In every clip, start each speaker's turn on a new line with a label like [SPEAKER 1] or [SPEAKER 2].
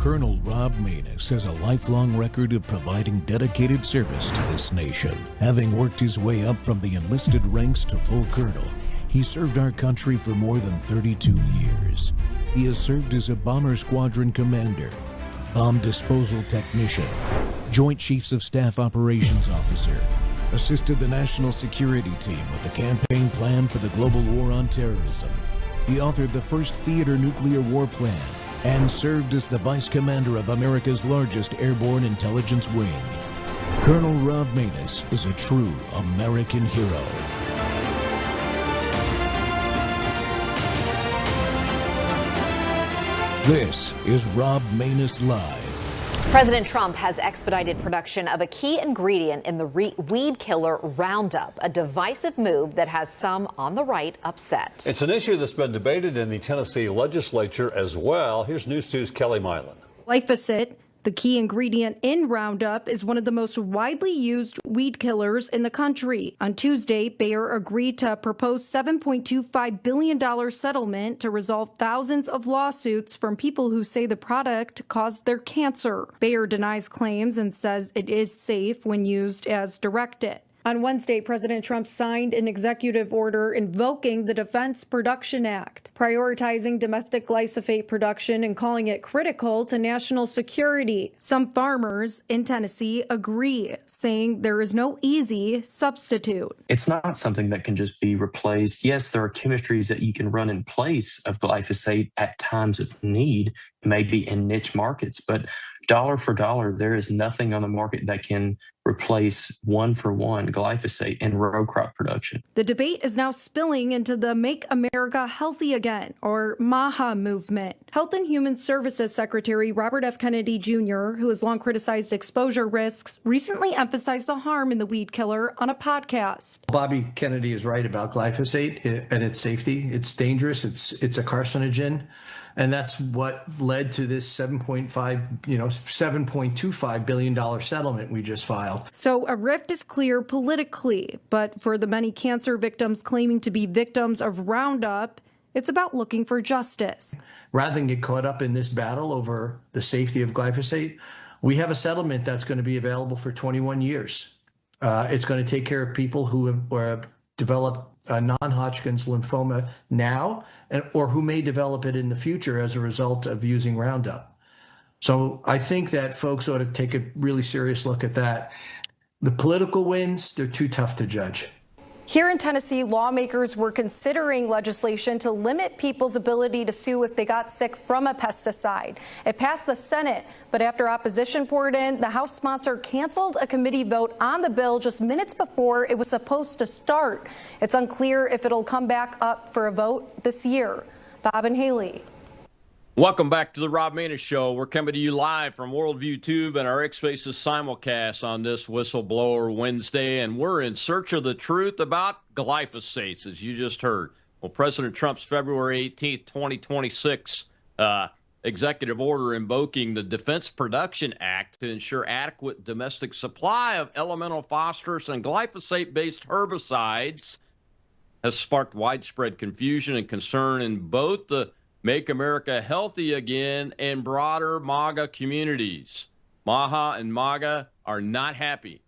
[SPEAKER 1] Colonel Rob Maness has a lifelong record of providing dedicated service to this nation. Having worked his way up from the enlisted ranks to full colonel, he served our country for more than 32 years. He has served as a bomber squadron commander, bomb disposal technician, Joint Chiefs of Staff Operations Officer, assisted the National Security Team with the campaign plan for the global war on terrorism. He authored the first theater nuclear war plan and served as the Vice Commander of America's largest airborne intelligence wing. Colonel Rob Maness is a true American hero. This is Rob Maness Live.
[SPEAKER 2] President Trump has expedited production of a key ingredient in the weed killer Roundup, a divisive move that has some on the right upset.
[SPEAKER 3] It's an issue that's been debated in the Tennessee legislature as well. Here's News 2's Kelly Milan.
[SPEAKER 4] Glyphosate, the key ingredient in Roundup, is one of the most widely used weed killers in the country. On Tuesday, Bayer agreed to a proposed $7.25 billion settlement to resolve thousands of lawsuits from people who say the product caused their cancer. Bayer denies claims and says it is safe when used as directed. On Wednesday, President Trump signed an executive order invoking the Defense Production Act, prioritizing domestic glyphosate production and calling it critical to national security. Some farmers in Tennessee agree, saying there is no easy substitute.
[SPEAKER 5] It's not something that can just be replaced. Yes, there are chemistries that you can run in place of glyphosate at times of need, maybe in niche markets, but dollar for dollar, there is nothing on the market that can replace one-for-one glyphosate in row crop production.
[SPEAKER 4] The debate is now spilling into the Make America Healthy Again, or MAHA movement. Health and Human Services Secretary Robert F. Kennedy Jr., who has long criticized exposure risks, recently emphasized the harm in the weed killer on a podcast.
[SPEAKER 6] Bobby Kennedy is right about glyphosate and its safety. It's dangerous. It's a carcinogen. And that's what led to this $7.25 billion settlement we just filed.
[SPEAKER 4] So a rift is clear politically, but for the many cancer victims claiming to be victims of Roundup, it's about looking for justice.
[SPEAKER 6] Rather than get caught up in this battle over the safety of glyphosate, we have a settlement that's going to be available for 21 years. It's going to take care of people who have developed non-Hodgkin's lymphoma now, or who may develop it in the future as a result of using Roundup. So I think that folks ought to take a really serious look at that. The political wins, they're too tough to judge.
[SPEAKER 4] Here in Tennessee, lawmakers were considering legislation to limit people's ability to sue if they got sick from a pesticide. It passed the Senate, but after opposition poured in, the House sponsor canceled a committee vote on the bill just minutes before it was supposed to start. It's unclear if it'll come back up for a vote this year. Bob and Haley.
[SPEAKER 7] Welcome back to the Rob Maness Show. We're coming to you live from Worldview Tube and our X Spaces simulcast on this Whistleblower Wednesday, and we're in search of the truth about glyphosates, as you just heard. Well, President Trump's February 18th, 2026 executive order invoking the Defense Production Act to ensure adequate domestic supply of elemental phosphorus and glyphosate-based herbicides has sparked widespread confusion and concern in both the Make America Healthy Again and broader MAGA communities. MAHA and MAGA are not happy.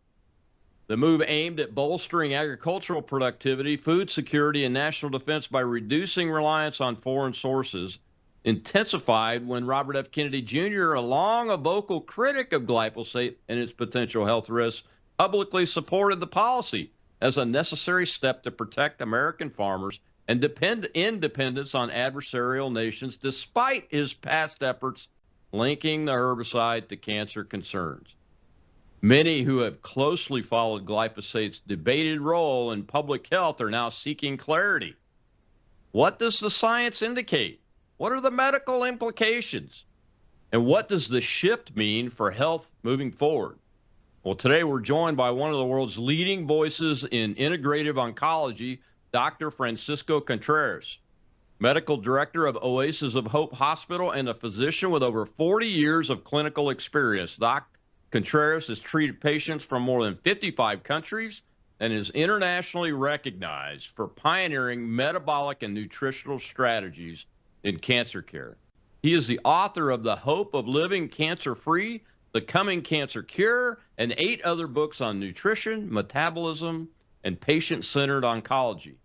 [SPEAKER 7] The move aimed at bolstering agricultural productivity, food security, and national defense by reducing reliance on foreign sources intensified when Robert F. Kennedy Jr., along a vocal critic of glyphosate and its potential health risks, publicly supported the policy as a necessary step to protect American farmers and independence on adversarial nations, despite his past efforts linking the herbicide to cancer concerns. Many who have closely followed glyphosate's debated role in public health are now seeking clarity. What does the science indicate? What are the medical implications? And what does the shift mean for health moving forward? Well, today we're joined by one of the world's leading voices in integrative oncology, Dr. Francisco Contreras, medical director of Oasis of Hope Hospital and a physician with over 40 years of clinical experience. Dr. Contreras has treated patients from more than 55 countries and is internationally recognized for pioneering metabolic and nutritional strategies in cancer care. He is the author of The Hope of Living Cancer-Free, The Coming Cancer Cure, and 8 other books on nutrition, metabolism, and patient-centered oncology.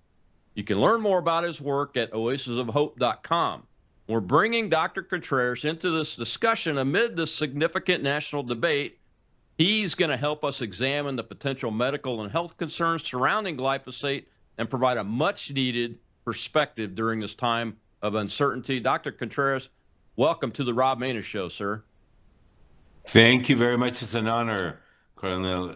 [SPEAKER 7] You can learn more about his work at oasisofhope.com. We're bringing Dr. Contreras into this discussion amid this significant national debate. He's going to help us examine the potential medical and health concerns surrounding glyphosate and provide a much-needed perspective during this time of uncertainty. Dr. Contreras, welcome to the Rob Maness Show, sir.
[SPEAKER 8] Thank you very much. It's an honor, Colonel.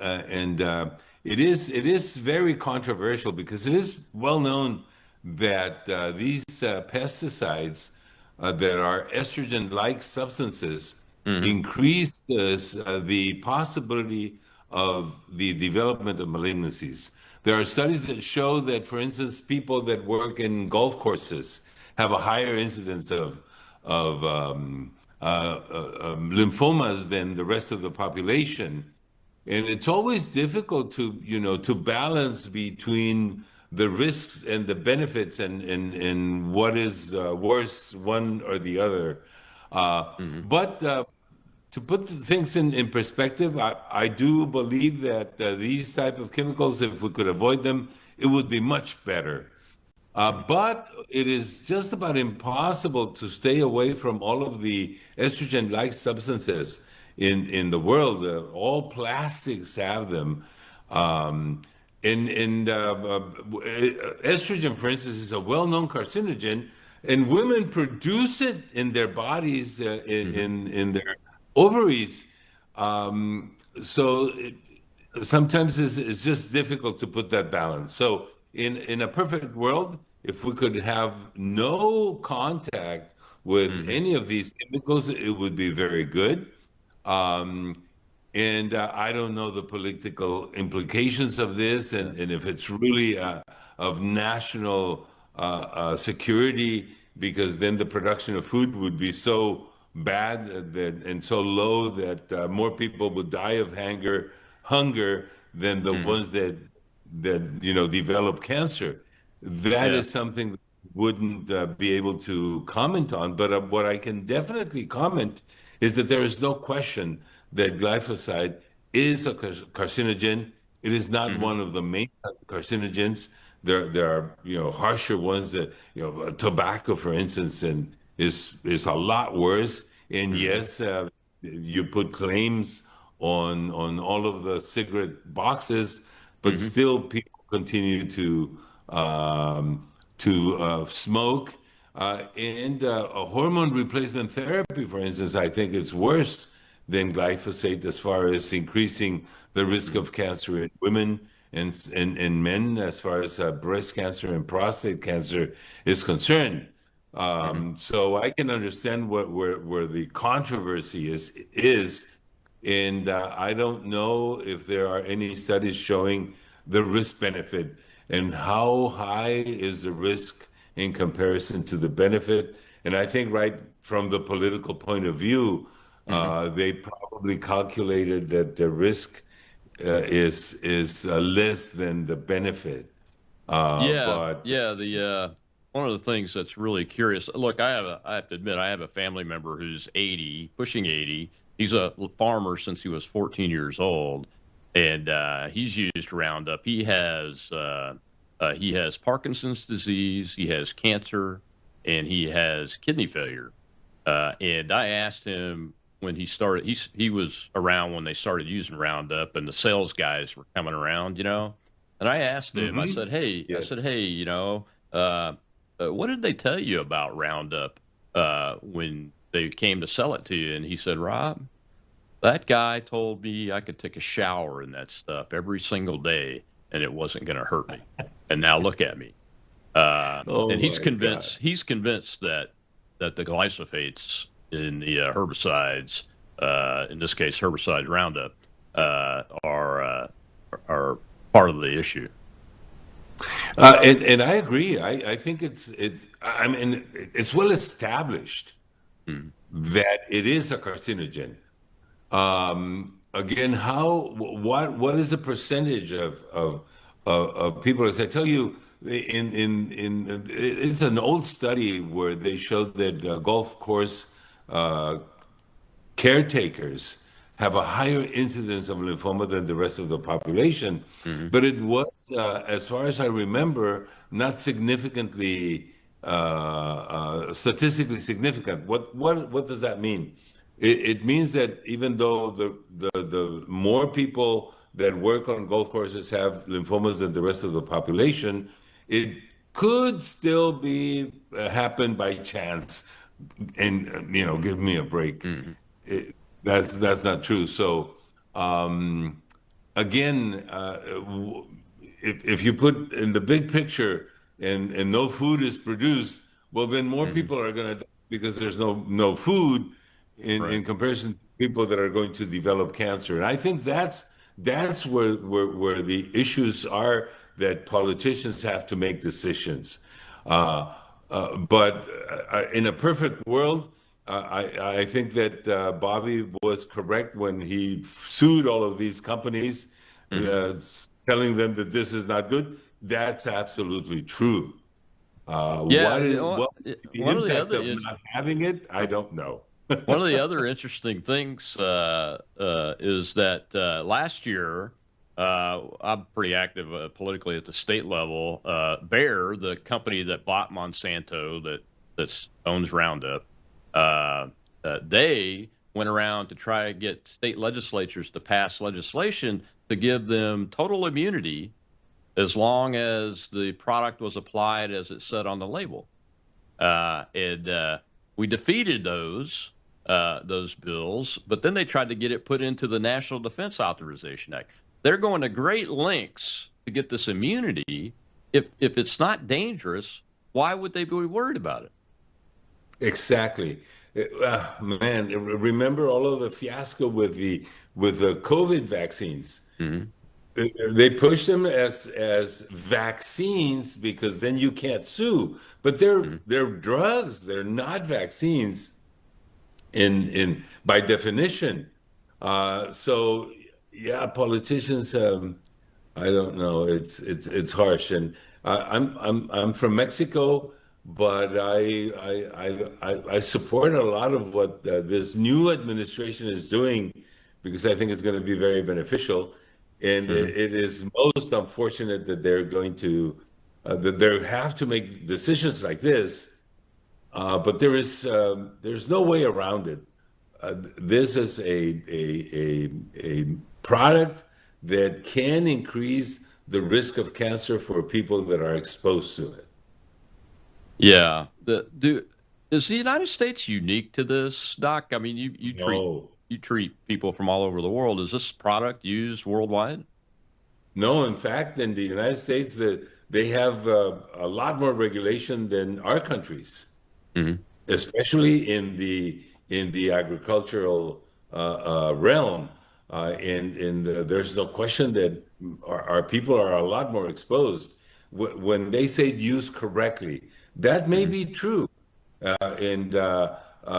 [SPEAKER 8] It is very controversial because it is well known that these pesticides that are estrogen-like substances increase the possibility of the development of malignancies. There are studies that show that, for instance, people that work in golf courses have a higher incidence of lymphomas than the rest of the population. And it's always difficult to balance between the risks and the benefits and what is worse, one or the other. But to put things in perspective, I do believe that these type of chemicals, if we could avoid them, it would be much better. But it is just about impossible to stay away from all of the estrogen-like substances in the world. All plastics have them. Estrogen, for instance, is a well-known carcinogen, and women produce it in their bodies, in their ovaries. Sometimes it's just difficult to put that balance. So in a perfect world, if we could have no contact with any of these chemicals, it would be very good. I don't know the political implications of this, and if it's really of national security, because then the production of food would be so bad and so low that more people would die of hunger than the ones that develop cancer. That is something that I wouldn't be able to comment on. But what I can definitely comment is that there is no question that glyphosate is a carcinogen. It is not one of the main carcinogens. There are harsher ones that tobacco, for instance, and is a lot worse. And yes, you put claims on all of the cigarette boxes, but still people continue to smoke. And a hormone replacement therapy, for instance, I think it's worse than glyphosate as far as increasing the risk of cancer in women and men, as far as breast cancer and prostate cancer is concerned. So I can understand where the controversy is, and I don't know if there are any studies showing the risk benefit and how high is the risk in comparison to the benefit. And I think right from the political point of view, they probably calculated that the risk is less than the benefit.
[SPEAKER 7] One of the things that's really curious. Look, I have to admit, I have a family member who's 80, pushing 80. He's a farmer since he was 14 years old, and he's used Roundup. He has Parkinson's disease, he has cancer, and he has kidney failure. And I asked him when he started. He was around when they started using Roundup, and the sales guys were coming around, And I asked him. I said, "Hey, what did they tell you about Roundup when they came to sell it to you?" And he said, "Rob, that guy told me I could take a shower in that stuff every single day, and it wasn't going to hurt me. And now look at me." And he's convinced. God. He's convinced that the glyphosates in the herbicides, in this case herbicide Roundup, are part of the issue.
[SPEAKER 8] And I agree. I think it's well established that it is a carcinogen. Again, what is the percentage of people? As I tell you, it's an old study where they showed that golf course uh, caretakers have a higher incidence of lymphoma than the rest of the population. But it was, as far as I remember, not significantly statistically significant. What does that mean? It means that even though the more people that work on golf courses have lymphomas than the rest of the population, it could still be happen by chance. And give me a break. That's not true. So again, if you put in the big picture and no food is produced, well, then more people are going to die because there's no food in comparison to people that are going to develop cancer. And I think that's where the issues are, that politicians have to make decisions. But in a perfect world, I think that Bobby was correct when he sued all of these companies, telling them that this is not good. That's absolutely true.
[SPEAKER 7] Yeah,
[SPEAKER 8] What the
[SPEAKER 7] one of the
[SPEAKER 8] impact
[SPEAKER 7] other
[SPEAKER 8] of not having it? I don't know.
[SPEAKER 7] one of the other interesting things is that last year, I'm pretty active politically at the state level. Bayer, the company that bought Monsanto, that owns Roundup, they went around to try to get state legislatures to pass legislation to give them total immunity as long as the product was applied as it said on the label. And we defeated those bills, but then they tried to get it put into the National Defense Authorization Act. They're going to great lengths to get this immunity. If it's not dangerous, why would they be worried about it?
[SPEAKER 8] Exactly. Man, remember all of the fiasco with the COVID vaccines. They push them as vaccines because then you can't sue. But they're drugs. They're not vaccines in by definition. So yeah, politicians. I don't know. It's harsh, and I'm from Mexico, but I support a lot of what this new administration is doing because I think it's going to be very beneficial. And it is most unfortunate that they're going to that they have to make decisions like this. But there's no way around it. This is a product that can increase the risk of cancer for people that are exposed to it.
[SPEAKER 7] Yeah. Is the United States unique to this, Doc? I mean, you treat people from all over the world. Is this product used worldwide?
[SPEAKER 8] No, in fact, in the United States, they have a lot more regulation than our countries, especially in the agricultural realm. And there's no question that our people are a lot more exposed. When they say used correctly, that may be true.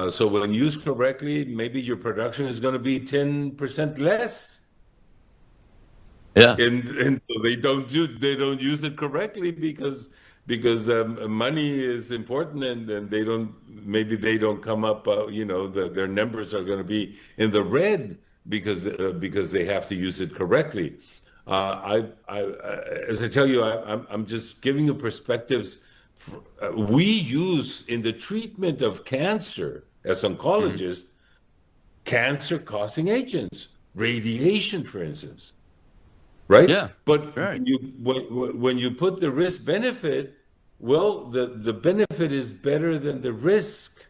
[SPEAKER 8] So when used correctly, maybe your production is going to be 10% less.
[SPEAKER 7] Yeah.
[SPEAKER 8] And so they don't use it correctly because money is important, and maybe they don't come up. Their numbers are going to be in the red because they have to use it correctly. As I tell you, I'm just giving you perspectives. We use in the treatment of cancer as oncologists, cancer-causing agents, radiation, for instance. Right?
[SPEAKER 7] Yeah.
[SPEAKER 8] But
[SPEAKER 7] right.
[SPEAKER 8] when you put the risk benefit, well, the benefit is better than the risk.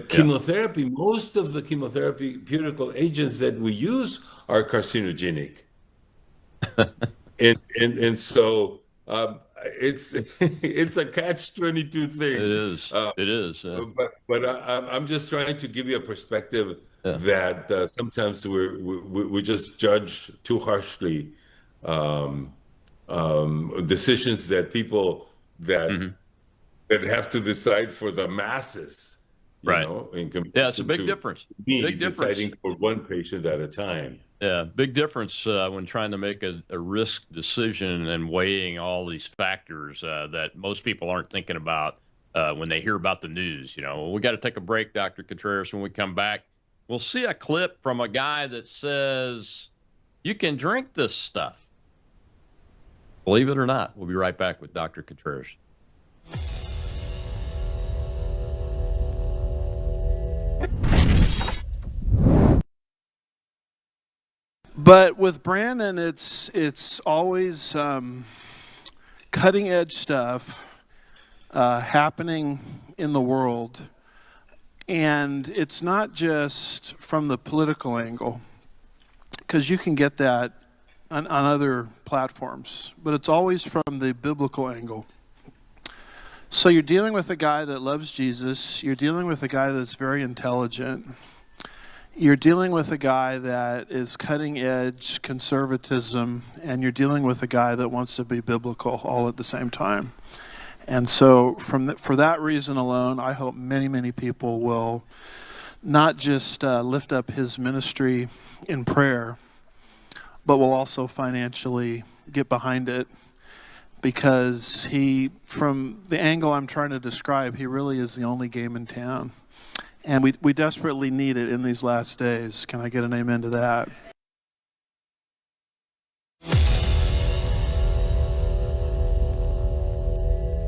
[SPEAKER 8] Chemotherapy, most of the chemotherapeutic agents that we use are carcinogenic. and so it's a catch-22 thing.
[SPEAKER 7] It is.
[SPEAKER 8] But I'm just trying to give you a perspective that sometimes we just judge too harshly decisions that people that have to decide for the masses. In comparison
[SPEAKER 7] it's a big difference.
[SPEAKER 8] Big deciding for one patient at a time.
[SPEAKER 7] Yeah, big difference when trying to make a risk decision and weighing all these factors that most people aren't thinking about when they hear about the news. We got to take a break, Dr. Contreras. When we come back, we'll see a clip from a guy that says you can drink this stuff. Believe it or not, we'll be right back with Dr. Contreras.
[SPEAKER 9] But with Brandon, it's always cutting edge stuff happening in the world, and it's not just from the political angle, because you can get that on other platforms, but it's always from the biblical angle. So you're dealing with a guy that loves Jesus, you're dealing with a guy that's very intelligent, you're dealing with a guy that is cutting edge conservatism, and you're dealing with a guy that wants to be biblical all at the same time. And so for that reason alone, I hope many, many people will not just lift up his ministry in prayer, but will also financially get behind it, because from the angle I'm trying to describe, he really is the only game in town. And we desperately need it in these last days. Can I get an amen to that?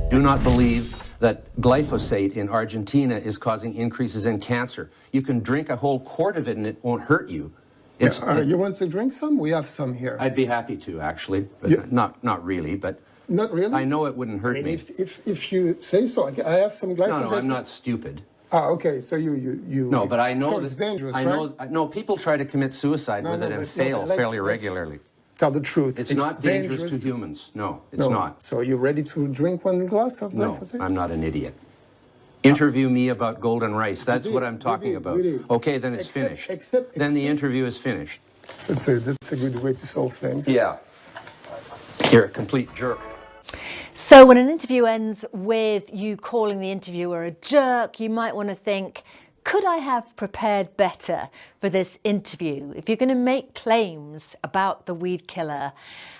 [SPEAKER 10] Do not believe that glyphosate in Argentina is causing increases in cancer. You can drink a whole quart of it and it won't hurt you.
[SPEAKER 11] You want to drink some? We have some here.
[SPEAKER 10] I'd be happy to, actually, but not really. But
[SPEAKER 11] not really.
[SPEAKER 10] I know it wouldn't hurt me.
[SPEAKER 11] If you say so, I have some glyphosate.
[SPEAKER 10] No, I'm not stupid.
[SPEAKER 11] Ah, okay. So you.
[SPEAKER 10] No, but I know
[SPEAKER 11] so it's dangerous, right?
[SPEAKER 10] No, people try to commit suicide with it and fail fairly regularly.
[SPEAKER 11] Tell the truth.
[SPEAKER 10] It's not dangerous to humans. No, it's not.
[SPEAKER 11] So you're ready to drink one glass of glyphosate?
[SPEAKER 10] No, I'm not an idiot. Interview me about golden rice. That's what I'm talking about. Okay, then it's finished. Then the interview is finished.
[SPEAKER 11] That's a good way to solve things.
[SPEAKER 10] Yeah. You're a complete jerk.
[SPEAKER 12] So when an interview ends with you calling the interviewer a jerk, you might want to think, could I have prepared better for this interview? If you're going to make claims about the weed killer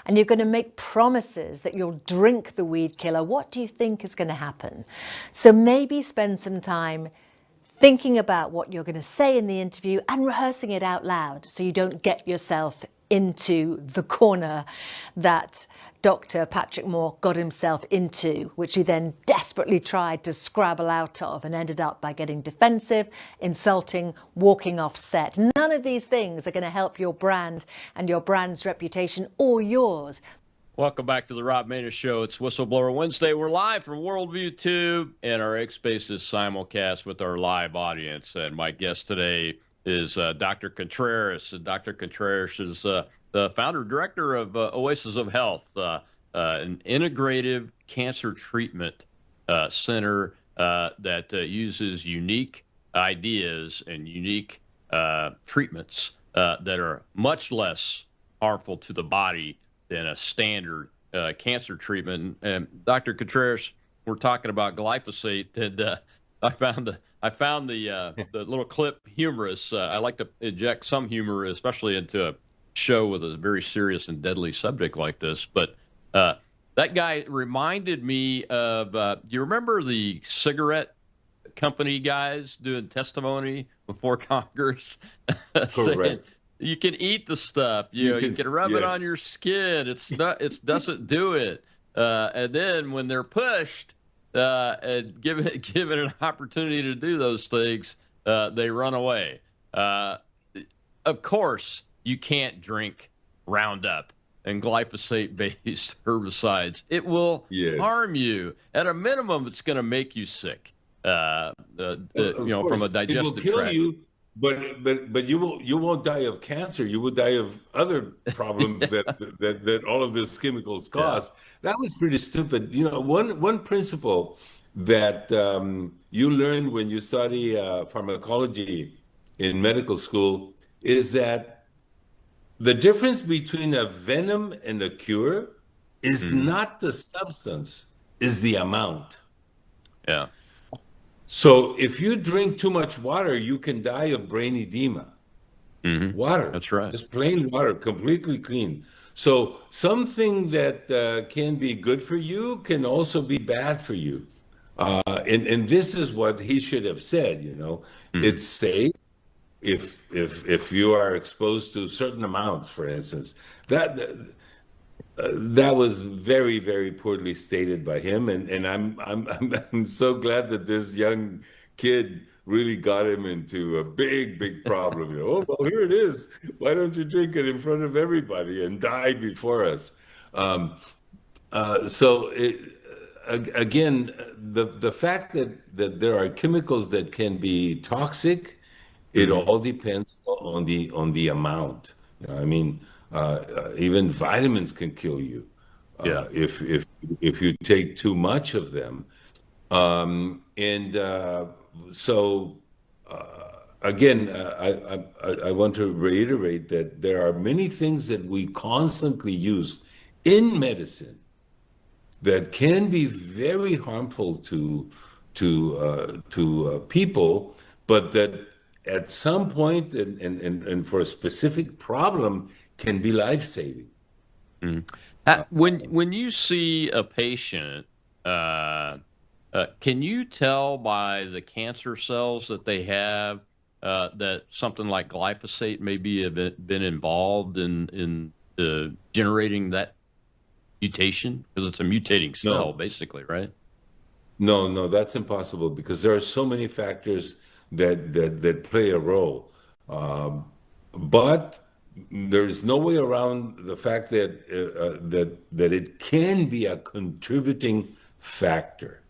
[SPEAKER 12] and you're going to make promises that you'll drink the weed killer, what do you think is going to happen? So maybe spend some time thinking about what you're going to say in the interview and rehearsing it out loud so you don't get yourself into the corner that Dr. Patrick Moore got himself into, which he then desperately tried to scrabble out of and ended up by getting defensive, insulting, walking off set. None of these things are going to help your brand and your brand's reputation or yours.
[SPEAKER 7] Welcome back to the Rob Maness Show. It's Whistleblower Wednesday. We're live from Worldview Tube and our X-Spaces simulcast with our live audience. And my guest today is Dr. Contreras. Dr. Contreras is the founder-director of Oasis of Health, an integrative cancer treatment center that uses unique ideas and unique treatments that are much less harmful to the body than a standard cancer treatment. And Dr. Contreras, we're talking about glyphosate, and I found the little clip humorous. I like to inject some humor, especially into a show with a very serious and deadly subject like this. But that guy reminded me of, you remember the cigarette company guys doing testimony before Congress saying, you can eat the stuff, you can rub it on your skin. It doesn't do it. And then when they're pushed and given an opportunity to do those things, they run away. Of course, you can't drink Roundup and glyphosate-based herbicides. It will harm you. At a minimum, it's going to make you sick. From a digestive tract.
[SPEAKER 8] You, but you won't die of cancer. You will die of other problems that all of these chemicals cause. Yeah. That was pretty stupid. One principle that you learn when you study pharmacology in medical school is that the difference between a venom and a cure is not the substance, is the amount.
[SPEAKER 7] Yeah.
[SPEAKER 8] So if you drink too much water, you can die of brain edema. Water.
[SPEAKER 7] That's right.
[SPEAKER 8] Just plain water, completely clean. So something that can be good for you can also be bad for you. And this is what he should have said, it's safe if you are exposed to certain amounts, for instance. That was very, very poorly stated by him, and I'm so glad that this young kid really got him into a big problem. Oh, well, here it is. Why don't you drink it in front of everybody and die before us? Again, the fact that there are chemicals that can be toxic, it all depends on the amount. I mean, even vitamins can kill you if you take too much of them. Again, I want to reiterate that there are many things that we constantly use in medicine that can be very harmful to people, but that at some point and for a specific problem can be life-saving.
[SPEAKER 7] When you see a patient, can you tell by the cancer cells that they have that something like glyphosate may be been involved in generating that mutation? Because it's a mutating cell, basically, right?
[SPEAKER 8] No, that's impossible because there are so many factors that play a role. But there's no way around the fact that it can be a contributing factor.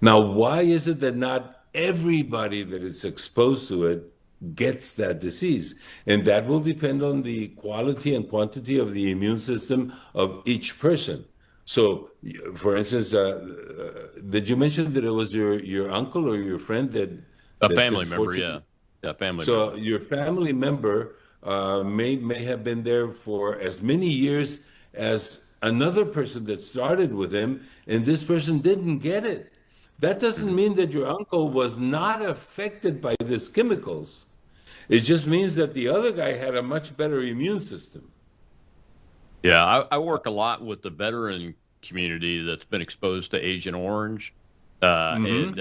[SPEAKER 8] Now, why is it that not everybody that is exposed to it gets that disease? And that will depend on the quality and quantity of the immune system of each person. So, for instance, did you mention that it was your uncle or your friend that
[SPEAKER 7] family member? Yeah, family.
[SPEAKER 8] So
[SPEAKER 7] member.
[SPEAKER 8] Your family member may have been there for as many years as another person that started with him, and this person didn't get it. That doesn't mean that your uncle was not affected by these chemicals. It just means that the other guy had a much better immune system.
[SPEAKER 7] Yeah, I work a lot with the veteran community that's been exposed to Agent Orange, and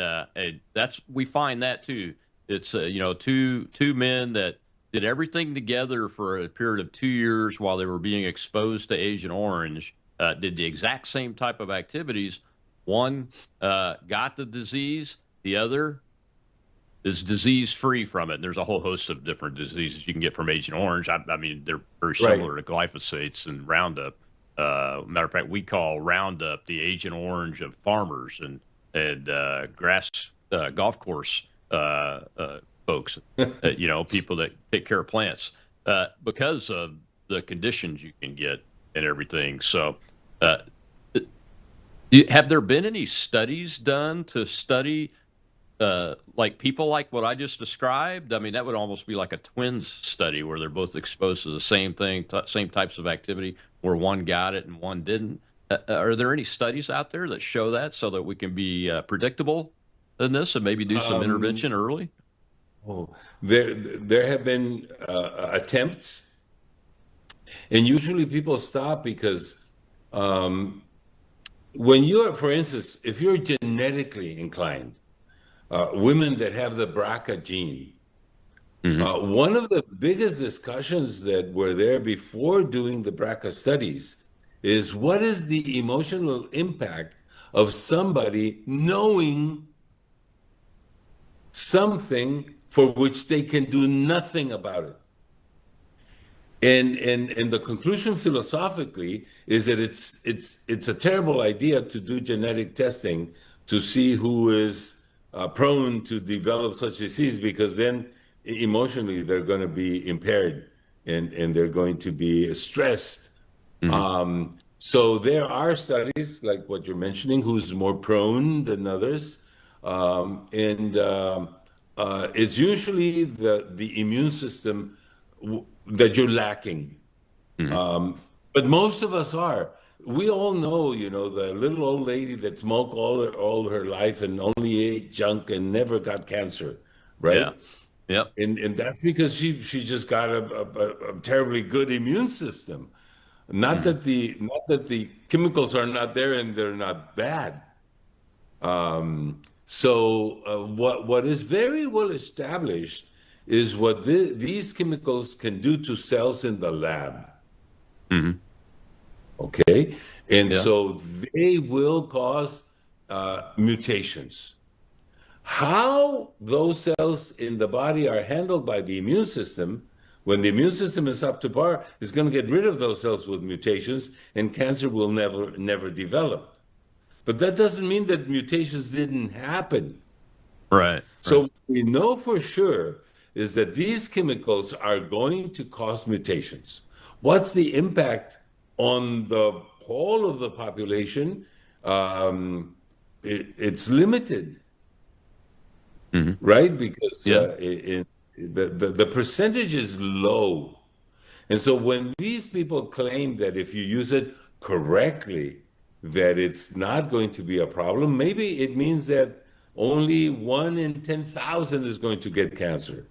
[SPEAKER 7] that's we find that too. It's two men that did everything together for a period of 2 years while they were being exposed to Agent Orange. Did the exact same type of activities. One got the disease, the other is disease-free from it. And there's a whole host of different diseases you can get from Agent Orange. I mean, they're very similar to glyphosates and Roundup. Matter of fact, we call Roundup the Agent Orange of farmers and grass golf course folks, people that take care of plants because of the conditions you can get and everything. So have there been any studies done to study like people like what I just described? I mean, that would almost be like a twins study where they're both exposed to the same thing, same types of activity, where one got it and one didn't. Are there any studies out there that show that so that we can be predictable in this and maybe do some intervention early?
[SPEAKER 8] There have been attempts, and usually people stop because when you're, for instance, if you're genetically inclined, women that have the BRCA gene, one of the biggest discussions that were there before doing the BRCA studies is what is the emotional impact of somebody knowing something for which they can do nothing about it. And the conclusion philosophically is that it's a terrible idea to do genetic testing to see who is prone to develop such disease, because then emotionally they're going to be impaired and they're going to be stressed. So there are studies like what you're mentioning, who's more prone than others. It's usually the immune system that you're lacking. But most of us are. We all know, the little old lady that smoked all her life and only ate junk and never got cancer, right?
[SPEAKER 7] Yeah.
[SPEAKER 8] And that's because she just got a terribly good immune system. Not that the chemicals are not there and they're not bad. What is very well established is what these chemicals can do to cells in the lab. Okay, and so they will cause mutations. How those cells in the body are handled by the immune system, when the immune system is up to par, is going to get rid of those cells with mutations, and cancer will never develop. But that doesn't mean that mutations didn't happen.
[SPEAKER 7] Right.
[SPEAKER 8] So what we know for sure is that these chemicals are going to cause mutations. What's the impact on the whole of the population? It's limited, right? Because the percentage is low. And so when these people claim that if you use it correctly, that it's not going to be a problem, maybe it means that only 1 in 10,000 is going to get cancer.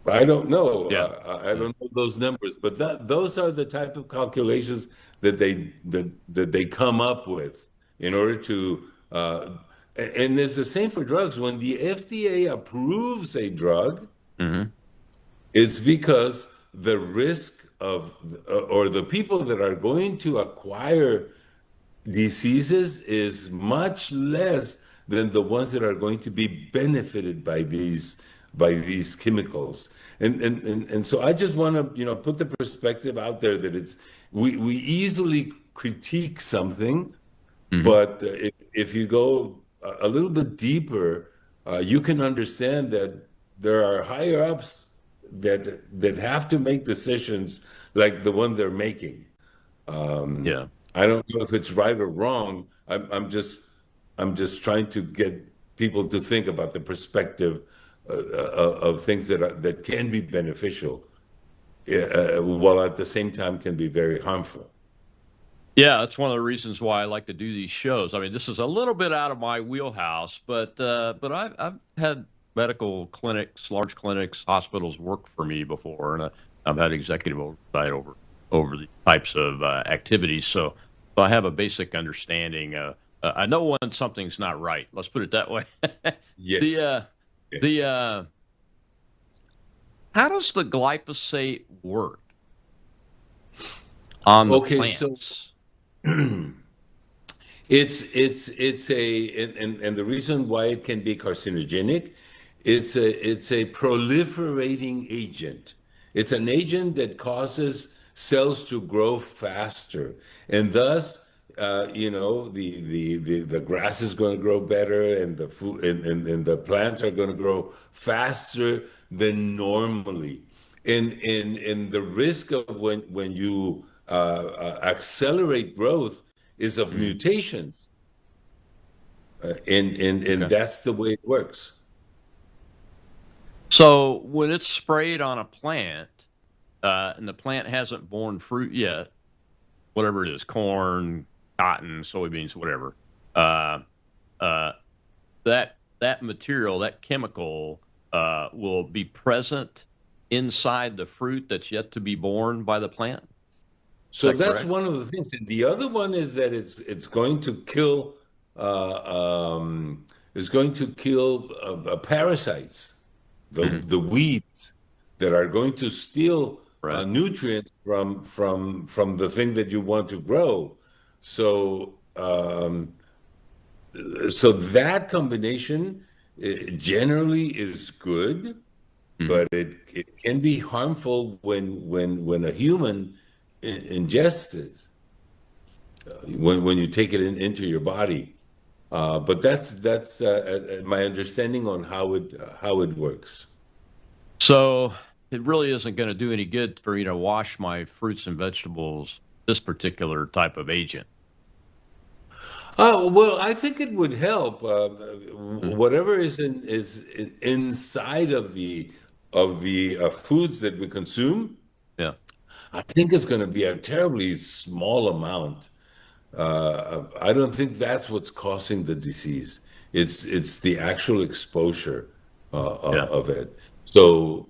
[SPEAKER 8] I don't know. I don't know those numbers, but those are the type of calculations that they come up with in order to. And it's the same for drugs. When the FDA approves a drug, it's because the risk of, or the people that are going to acquire diseases is much less than the ones that are going to be benefited by these chemicals. And so I just want to put the perspective out there that it's we easily critique something, but if you go a little bit deeper, you can understand that there are higher ups that have to make decisions like the one they're making. I don't know if it's right or wrong. I'm just trying to get people to think about the perspective of things that can be beneficial, while at the same time can be very harmful.
[SPEAKER 7] Yeah, that's one of the reasons why I like to do these shows. I mean, this is a little bit out of my wheelhouse, but I've had medical clinics, large clinics, hospitals work for me before, and I've had executive oversight over the types of activities. So I have a basic understanding. I know when something's not right. Let's put it that way.
[SPEAKER 8] Yes.
[SPEAKER 7] How does the glyphosate work on the plants?
[SPEAKER 8] So it's and the reason why it can be carcinogenic, it's a proliferating agent. It's an agent that causes cells to grow faster, and thus the grass is going to grow better, and the food and the plants are going to grow faster than normally. And the risk of when you accelerate growth is of mutations, and that's the way it works.
[SPEAKER 7] So when it's sprayed on a plant, and the plant hasn't borne fruit yet, whatever it is, corn, cotton, soybeans, whatever, that material, that chemical, will be present inside the fruit that's yet to be born by the plant.
[SPEAKER 8] So that's one of the things. And the other one is that it's going to kill parasites, the weeds that are going to steal nutrients from the thing that you want to grow. So that combination generally is good, but it can be harmful when a human ingests it, when you take it into your body. But that's my understanding on how it works.
[SPEAKER 7] So it really isn't going to do any good for me to wash my fruits and vegetables, this particular type of agent.
[SPEAKER 8] Oh, well, I think it would help. Whatever is inside of the foods that we consume, I think it's going to be a terribly small amount. I don't think that's what's causing the disease. It's the actual exposure of it. So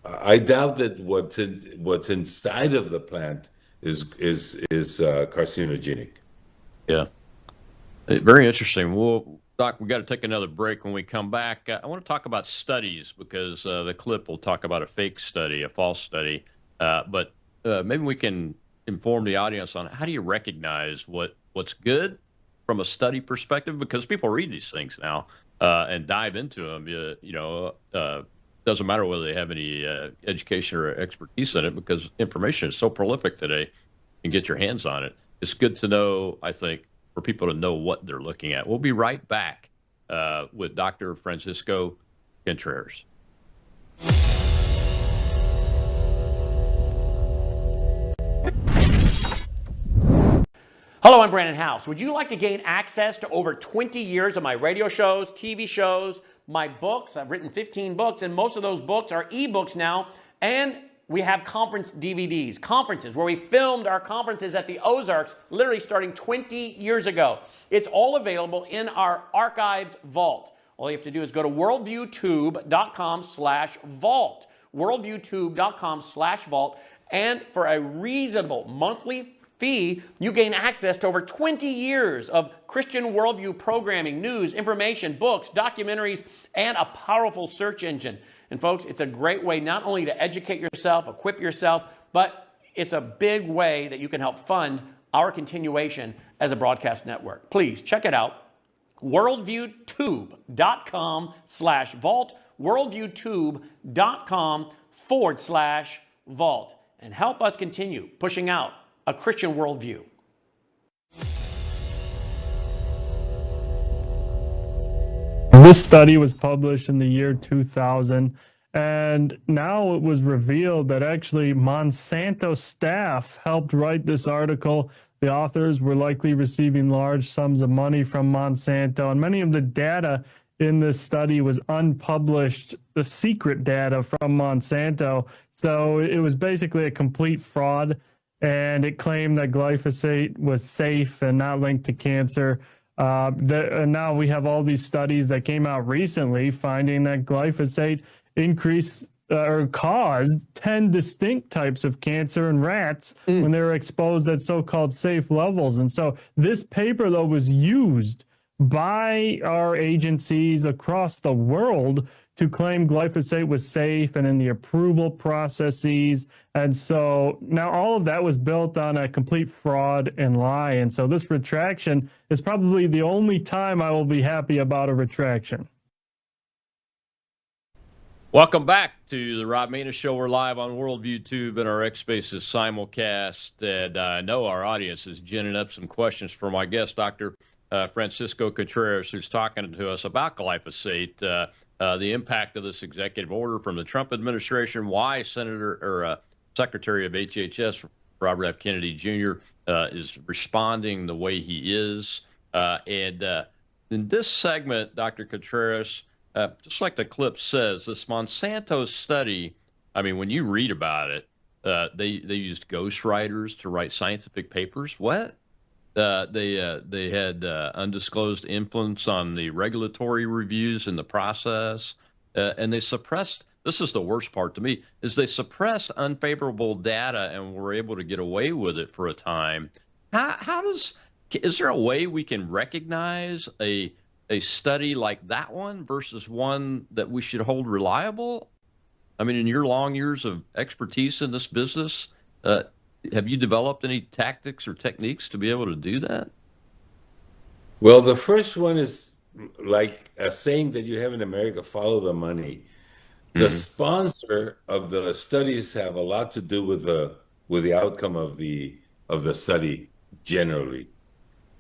[SPEAKER 8] I doubt that what's inside of the plant is carcinogenic.
[SPEAKER 7] Yeah. Very interesting. Well, Doc, we got to take another break. When we come back, I want to talk about studies because the clip will talk about a fake study, a false study. But maybe we can inform the audience on how do you recognize what's good from a study perspective, because people read these things now and dive into them. Doesn't matter whether they have any education or expertise in it, because information is so prolific today. You can get your hands on it. It's good to know, I think, for people to know what they're looking at. We'll be right back with Dr. Francisco Contreras.
[SPEAKER 13] Hello, I'm Brandon House. Would you like to gain access to over 20 years of my radio shows, TV shows, my books? I've written 15 books, and most of those books are ebooks now, and we have conference DVDs, conferences where we filmed our conferences at the Ozarks, literally starting 20 years ago. It's all available in our archived vault. All you have to do is go to worldviewtube.com/vault, worldviewtube.com/vault, and for a reasonable monthly fee, you gain access to over 20 years of Christian worldview programming, news, information, books, documentaries, and a powerful search engine. And folks, it's a great way not only to educate yourself, equip yourself, but it's a big way that you can help fund our continuation as a broadcast network. Please check it out. worldviewtube.com/vault, worldviewtube.com/vault, and help us continue pushing out a Christian worldview.
[SPEAKER 14] This study was published in the year 2000, and now it was revealed that actually Monsanto staff helped write this article. The authors were likely receiving large sums of money from Monsanto, and many of the data in this study was unpublished, the secret data from Monsanto. So it was basically a complete fraud, and it claimed that glyphosate was safe and not linked to cancer. And now we have all these studies that came out recently finding that glyphosate increased or caused 10 distinct types of cancer in rats when they were exposed at so-called safe levels. And so this paper, though, was used by our agencies across the world to claim glyphosate was safe and in the approval processes. And so now all of that was built on a complete fraud and lie. And so this retraction is probably the only time I will be happy about a retraction.
[SPEAKER 7] Welcome back to the Rob Maness Show. We're live on Worldview Tube and our X Spaces simulcast. And I know our audience is ginning up some questions for my guest, Dr. Francisco Contreras, who's talking to us about glyphosate, the impact of this executive order from the Trump administration, why Secretary of HHS Robert F. Kennedy Jr. Is responding the way he is. And in this segment, Dr. Contreras, just like the clip says, this Monsanto study, I mean, when you read about it, they used ghostwriters to write scientific papers. What? They had undisclosed influence on the regulatory reviews in the process, and they suppressed. This is the worst part to me: is they suppressed unfavorable data and were able to get away with it for a time. Is there a way we can recognize a study like that one versus one that we should hold reliable? I mean, in your long years of expertise in this business, have you developed any tactics or techniques to be able to do that?
[SPEAKER 8] Well, the first one is like a saying that you have in America: follow the money. The sponsor of the studies have a lot to do with the outcome of the study generally.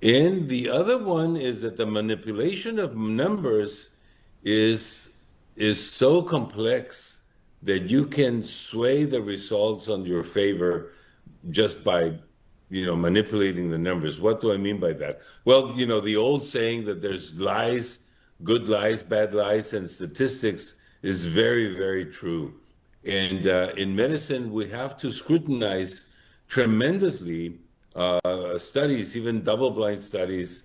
[SPEAKER 8] And the other one is that the manipulation of numbers is so complex that you can sway the results on your favor just by, manipulating the numbers. What do I mean by that? Well, the old saying that there's lies, good lies, bad lies, and statistics is very, very true. And in medicine, we have to scrutinize tremendously studies, even double-blind studies,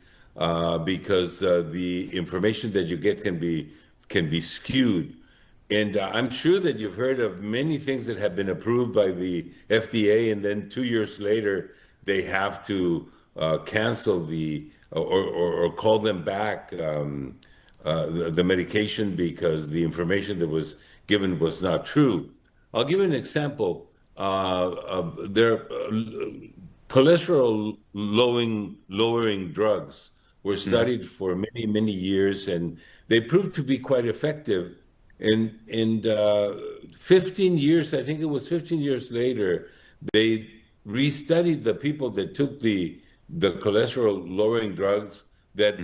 [SPEAKER 8] because the information that you get can be skewed. And I'm sure that you've heard of many things that have been approved by the FDA, and then 2 years later, they have to cancel the or call them back the medication because the information that was given was not true. I'll give you an example. There cholesterol lowering drugs were studied for many years, and they proved to be quite effective. And 15 years, I think it was 15 years later, they restudied the people that took the cholesterol lowering drugs that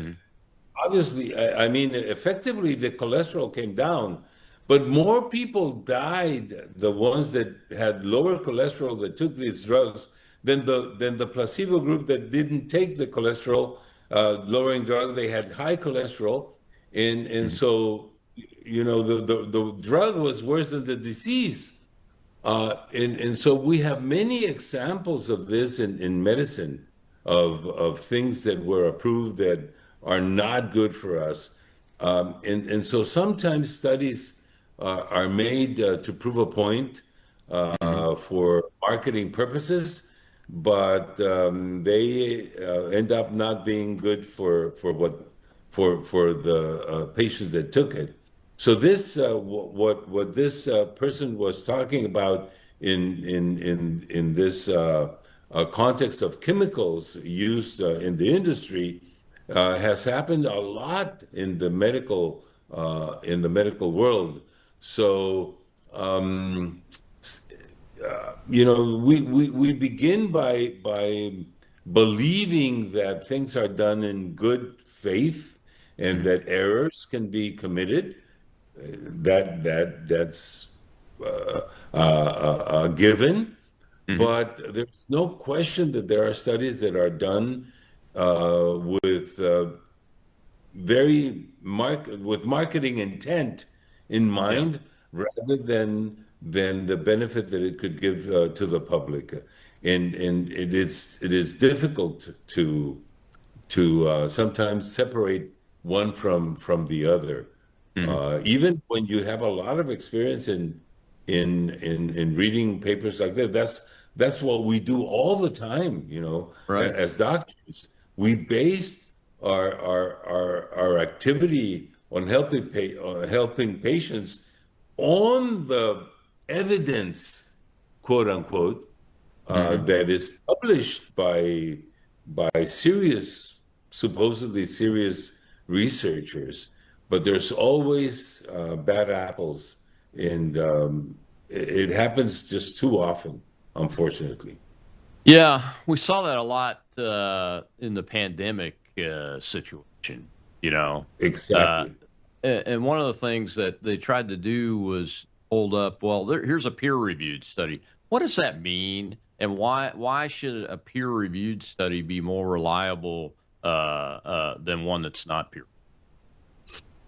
[SPEAKER 8] obviously, I mean, effectively the cholesterol came down, but more people died, the ones that had lower cholesterol that took these drugs, than the placebo group that didn't take the cholesterol lowering drug. They had high cholesterol, and so the drug was worse than the disease. And so we have many examples of this in medicine, of things that were approved that are not good for us. And so sometimes studies are made to prove a point for marketing purposes, but they end up not being good for the patients that took it. So this what this person was talking about in this context of chemicals used in the industry has happened a lot in the medical world. So we begin by believing that things are done in good faith and that errors can be committed. That's a given, but there's no question that there are studies that are done with with marketing intent in mind, rather than the benefit that it could give to the public, and it is difficult to sometimes separate one from the other. Even when you have a lot of experience in reading papers like that, that's what we do all the time. As doctors, we base our activity on helping patients on the evidence, quote unquote, that is published by supposedly serious researchers. But there's always bad apples, and it happens just too often, unfortunately.
[SPEAKER 7] Yeah, we saw that a lot in the pandemic situation,
[SPEAKER 8] Exactly.
[SPEAKER 7] And one of the things that they tried to do was hold up, well, here's a peer-reviewed study. What does that mean? And why should a peer-reviewed study be more reliable than one that's not peer-reviewed?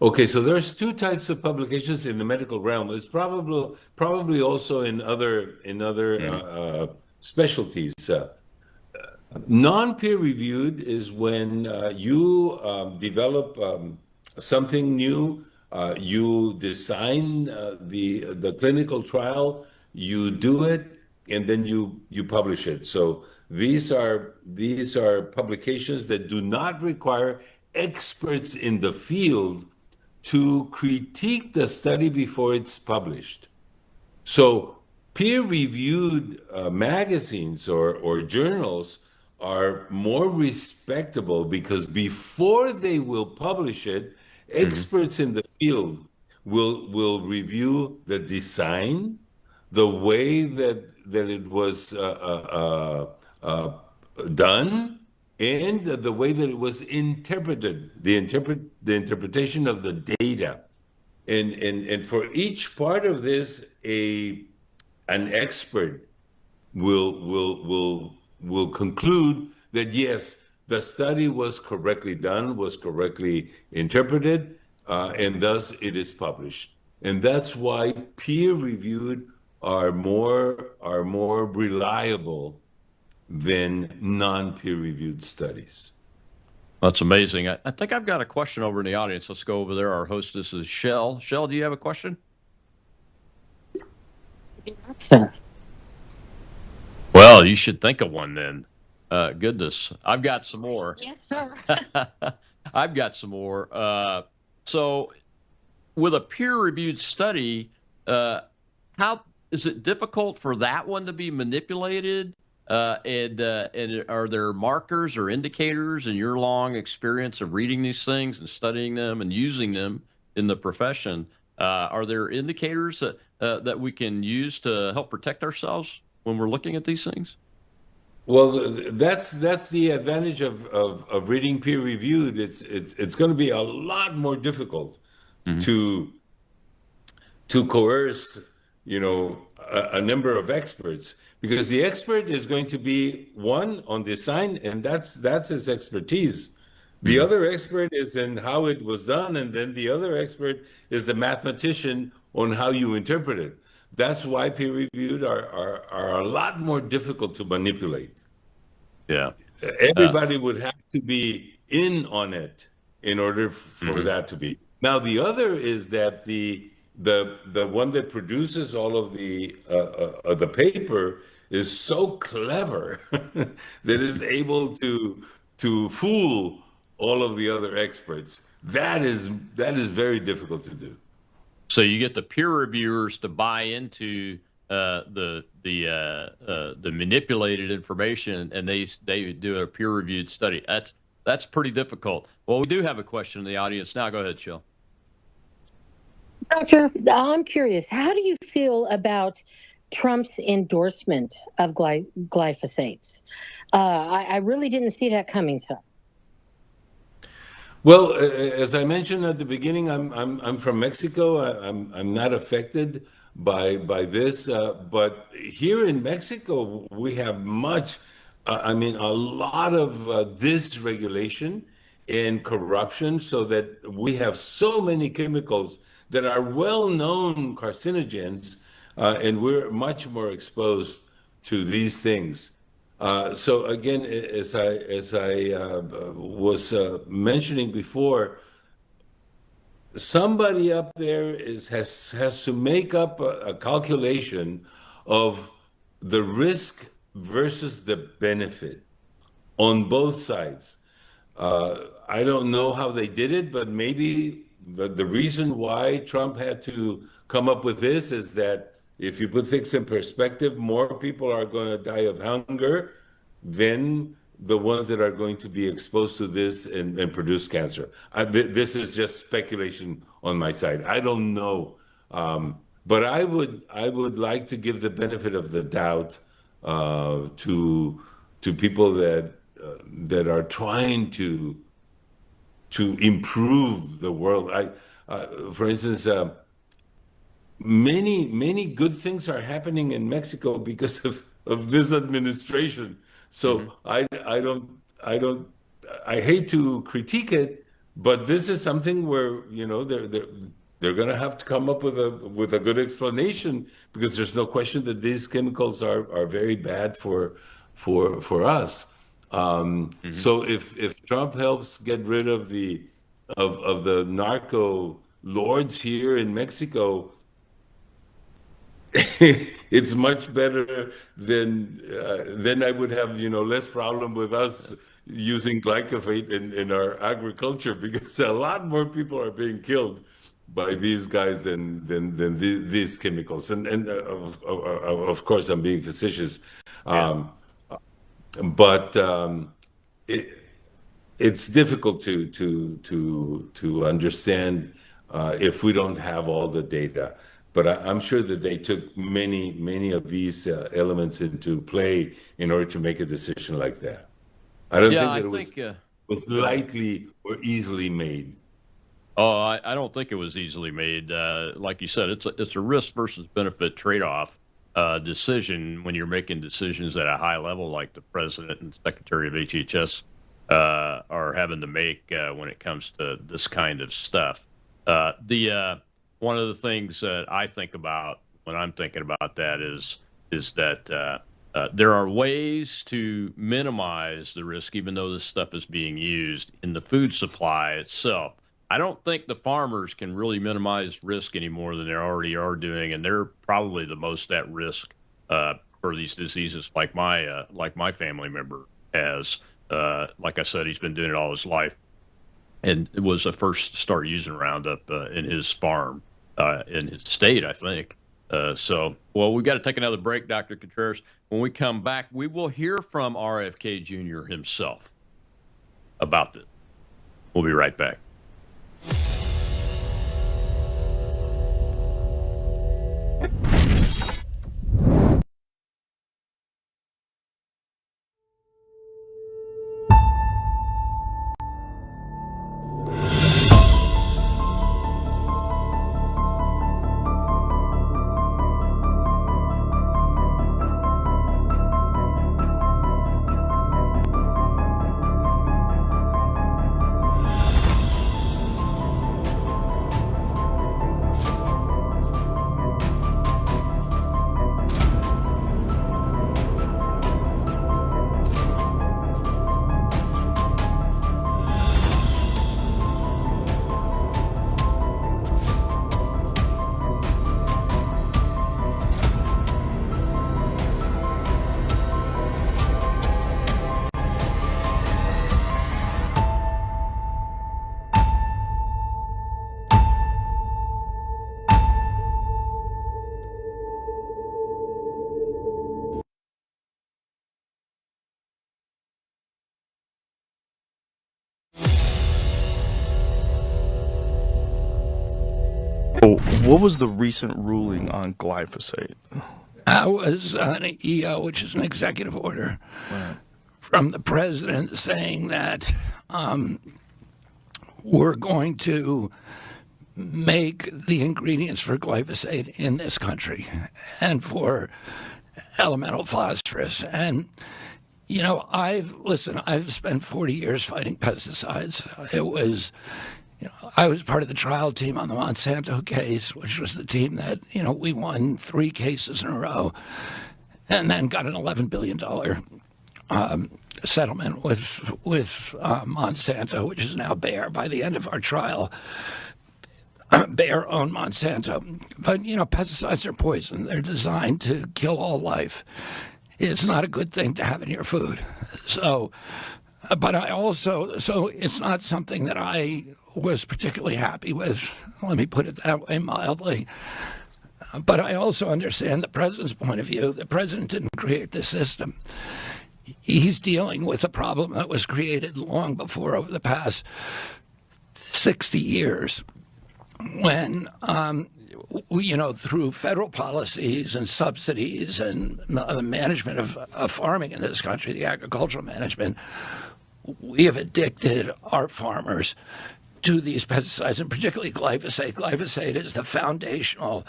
[SPEAKER 8] Okay, so there's two types of publications in the medical realm. It's probably also in other specialties. Non-peer-reviewed is when you develop something new, you design the clinical trial, you do it, and then you publish it. So these are publications that do not require experts in the field to critique the study before it's published. So peer-reviewed magazines or journals are more respectable because before they will publish it, experts in the field will review the design, the way that it was done, and the way that it was interpreted, the interpretation of the data. And for each part of this, an expert will conclude that yes, the study was correctly done, was correctly interpreted, and thus it is published. And that's why peer-reviewed are more reliable than non-peer-reviewed studies.
[SPEAKER 7] That's amazing. I think I've got a question over in the audience. Let's go over there. Our hostess is Shell. Shell, do you have a question? Well, you should think of one then. Goodness, I've got some more.
[SPEAKER 15] Yes, sir.
[SPEAKER 7] I've got some more. So with a peer-reviewed study, how is it difficult for that one to be manipulated? And are there markers or indicators in your long experience of reading these things and studying them and using them in the profession? Are there indicators that we can use to help protect ourselves when we're looking at these things?
[SPEAKER 8] Well, that's the advantage of reading peer-reviewed. It's going to be a lot more difficult to coerce, a number of experts, because the expert is going to be one on design, and that's his expertise. The other expert is in how it was done, and then the other expert is the mathematician on how you interpret it. That's why peer-reviewed are a lot more difficult to manipulate.
[SPEAKER 7] Yeah.
[SPEAKER 8] Everybody would have to be in on it in order for that to be. Now, the other is that the one that produces all of the paper is so clever that is able to fool all of the other experts. That is very difficult to do.
[SPEAKER 7] So you get the peer reviewers to buy into the manipulated information, and they do a peer reviewed study. That's pretty difficult. Well, we do have a question in the audience now. Go ahead, Jill.
[SPEAKER 15] Doctor, I'm curious, how do you feel about Trump's endorsement of glyphosates? I really didn't see that coming, sir.
[SPEAKER 8] Well, as I mentioned at the beginning, I'm from Mexico. I'm not affected by this, but here in Mexico we have a lot of dysregulation and corruption, so that we have so many chemicals that are well-known carcinogens, and we're much more exposed to these things. So again, as I was mentioning before, somebody up there has to make up a calculation of the risk versus the benefit on both sides. I don't know how they did it, but maybe the reason why Trump had to come up with this is that if you put things in perspective, more people are going to die of hunger than the ones that are going to be exposed to this and produce cancer. This is just speculation on my side. I don't know, but I would like to give the benefit of the doubt to people that are trying to improve the world. For instance, many good things are happening in Mexico because of this administration. So I hate to critique it, but this is something where they're going to have to come up with a good explanation, because there's no question that these chemicals are very bad for us. So if Trump helps get rid of the narco lords here in Mexico, it's much better than I would have, less problem with us using glyphosate in our agriculture, because a lot more people are being killed by these guys than these chemicals. And of course, I'm being facetious, but it's difficult to understand if we don't have all the data. But I'm sure that they took many of these elements into play in order to make a decision like that. I don't think that it was lightly or easily made.
[SPEAKER 7] Oh, I don't think it was easily made. Like you said, it's a risk versus benefit trade-off decision when you're making decisions at a high level, like the president and secretary of HHS are having to make when it comes to this kind of stuff. One of the things that I think about when I'm thinking about that is that there are ways to minimize the risk, even though this stuff is being used in the food supply itself. I don't think the farmers can really minimize risk any more than they already are doing, and they're probably the most at risk for these diseases, like my family member as. Like I said, he's been doing it all his life, and it was the first to start using Roundup in his farm in his state, I think. Well, we've got to take another break, Dr. Contreras. When we come back, we will hear from RFK Jr. himself about this. We'll be right back.
[SPEAKER 16] What was the recent ruling on glyphosate?
[SPEAKER 17] That was an EO, which is an executive order from the president saying that we're going to make the ingredients for glyphosate in this country and for elemental phosphorus. And, you know, I've spent 40 years fighting pesticides. I was part of the trial team on the Monsanto case, which was the team that, we won 3 cases in a row and then got an $11 billion settlement with Monsanto, which is now Bayer. By the end of our trial, Bayer owned Monsanto. But, pesticides are poison. They're designed to kill all life. It's not a good thing to have in your food. So it's not something that I was particularly happy with. Let me put it that way mildly. But I also understand the president's point of view. The president didn't create the system. He's dealing with a problem that was created long before, over the past 60 years, when, through federal policies and subsidies and the management of farming in this country, the agricultural management, we have addicted our farmers to these pesticides, and particularly glyphosate. Glyphosate is the foundational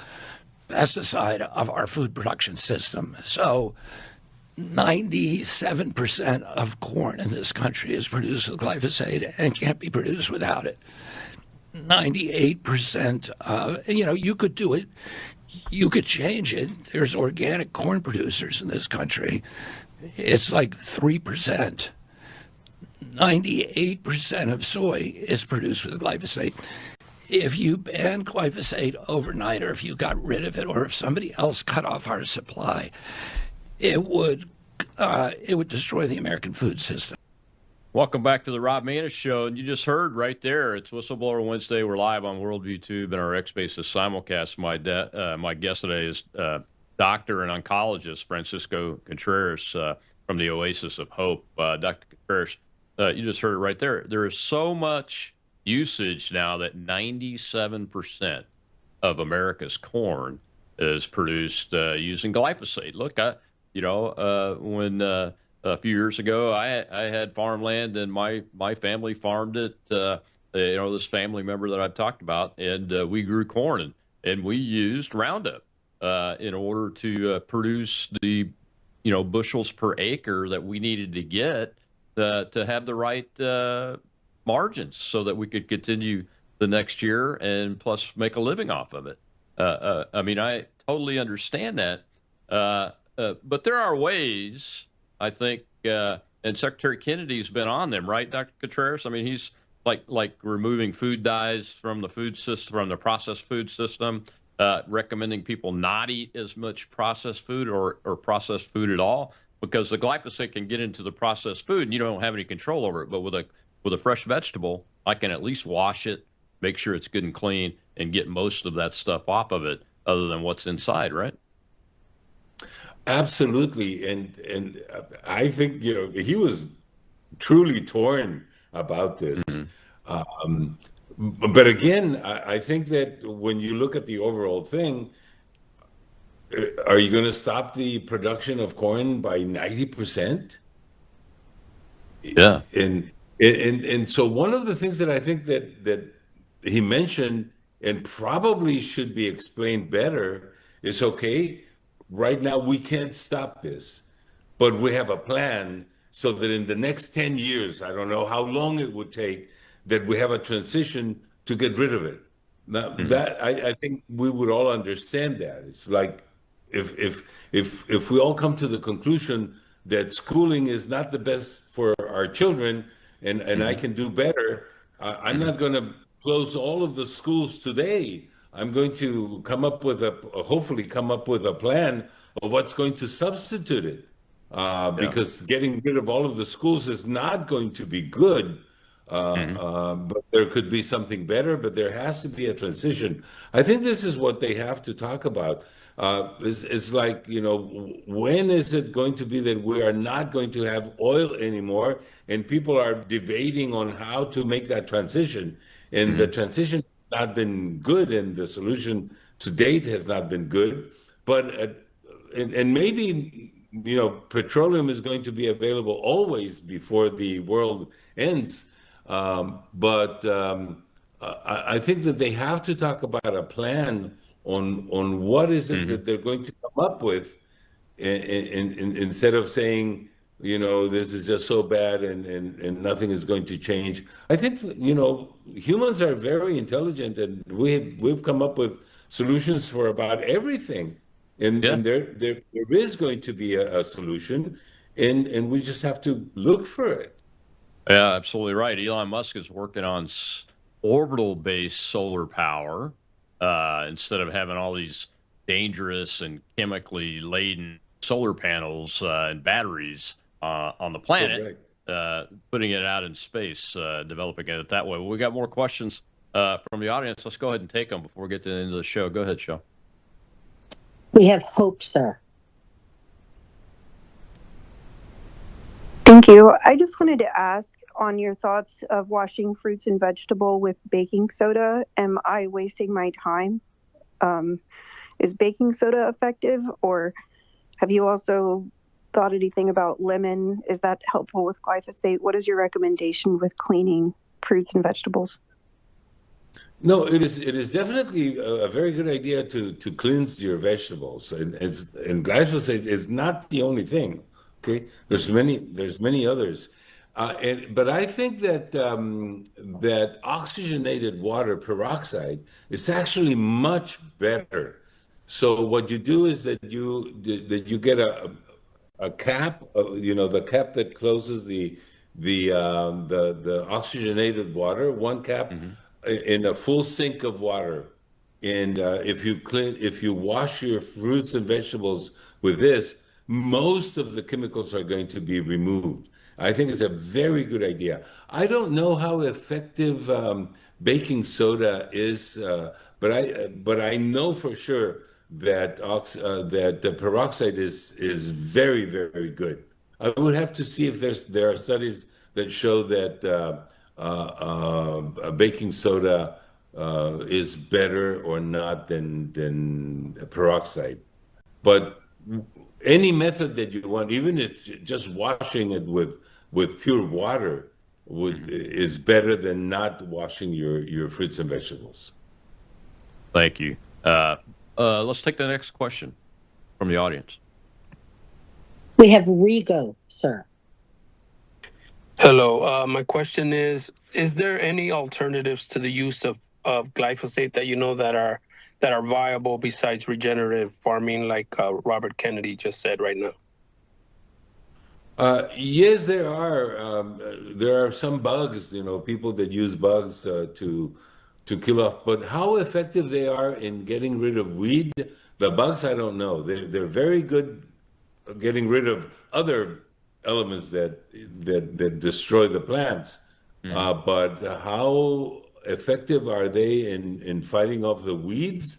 [SPEAKER 17] pesticide of our food production system. So 97% of corn in this country is produced with glyphosate and can't be produced without it. 98%, you could do it. You could change it. There's organic corn producers in this country. It's like 3%. 98% of soy is produced with glyphosate. If you ban glyphosate overnight, or if you got rid of it, or if somebody else cut off our supply, it would destroy the American food system.
[SPEAKER 7] Welcome back to the Rob Maness Show. And you just heard right there, it's Whistleblower Wednesday. We're live on Worldview Tube and our X-Basis simulcast. My guest today is doctor and oncologist Francisco Contreras from the Oasis of Hope. Dr. Contreras, you just heard it right there. There is so much usage now that 97% of America's corn is produced using glyphosate. Look, when a few years ago I had farmland and my family farmed it, this family member that I've talked about, and we grew corn and we used Roundup in order to produce the bushels per acre that we needed to get to have the right margins so that we could continue the next year and plus make a living off of it. I totally understand that. But there are ways, I think, and Secretary Kennedy's been on them, right, Dr. Contreras? He's like removing food dyes from the food system, from the processed food system, recommending people not eat as much processed food or processed food at all. because the glyphosate can get into the processed food and you don't have any control over it. But with a fresh vegetable, I can at least wash it, make sure it's good and clean, and get most of that stuff off of it other than what's inside, right?
[SPEAKER 8] Absolutely. And I think, he was truly torn about this. But again, I think that when you look at the overall thing, are you going to stop the production of corn by 90%?
[SPEAKER 7] Yeah.
[SPEAKER 8] And so one of the things that I think that he mentioned and probably should be explained better is, okay, right now we can't stop this, but we have a plan so that in the next 10 years, I don't know how long it would take, that we have a transition to get rid of it. Now, that I think we would all understand that. It's like if we all come to the conclusion that schooling is not the best for our children, and I can do better, I'm not going to close all of the schools today. I'm going to hopefully come up with a plan of what's going to substitute it. Because getting rid of all of the schools is not going to be good. But there could be something better, but there has to be a transition. I think this is what they have to talk about. It's like, when is it going to be that we are not going to have oil anymore? And people are debating on how to make that transition. And the transition has not been good, and the solution to date has not been good. But, and maybe, petroleum is going to be available always before the world ends. But I think that they have to talk about a plan on what is it that they're going to come up with, instead of saying, this is just so bad and nothing is going to change. I think, humans are very intelligent, and we've come up with solutions for about everything. And there is going to be a solution, and we just have to look for it.
[SPEAKER 7] Yeah, absolutely right. Elon Musk is working on orbital-based solar power instead of having all these dangerous and chemically laden solar panels and batteries on the planet, putting it out in space, developing it that way. Well, we got more questions from the audience. Let's go ahead and take them before we get to the end of the show. Go ahead, Show.
[SPEAKER 15] We have hope, sir.
[SPEAKER 18] Thank you. I just wanted to ask on your thoughts of washing fruits and vegetable with baking soda. Am I wasting my time? Is baking soda effective, or have you also thought anything about lemon? Is that helpful with glyphosate? What is your recommendation with cleaning fruits and vegetables?
[SPEAKER 8] No, it is definitely a very good idea to cleanse your vegetables, and glyphosate is not the only thing. Okay, there's many others, but I think that that oxygenated water peroxide is actually much better. So what you do is that you get a cap, the cap that closes the oxygenated water, one cap. In a full sink of water, and if you wash your fruits and vegetables with this, most of the chemicals are going to be removed. I think it's a very good idea. I don't know how effective baking soda is, but I know for sure that the peroxide is very, very good. I would have to see if there are studies that show that baking soda is better or not than peroxide. But any method that you want, even if just washing it with pure water is better than not washing your fruits and vegetables.
[SPEAKER 7] Thank you. Let's take the next question from the audience.
[SPEAKER 15] We have Rigo, sir.
[SPEAKER 19] Hello. My question is there any alternatives to the use of glyphosate that that are viable besides regenerative farming, like Robert Kennedy just said right now?
[SPEAKER 8] Yes, there are. There are some bugs, people that use bugs to kill off. But how effective they are in getting rid of weed, the bugs, I don't know. They're very good getting rid of other elements that destroy the plants. But how effective are they in fighting off the weeds?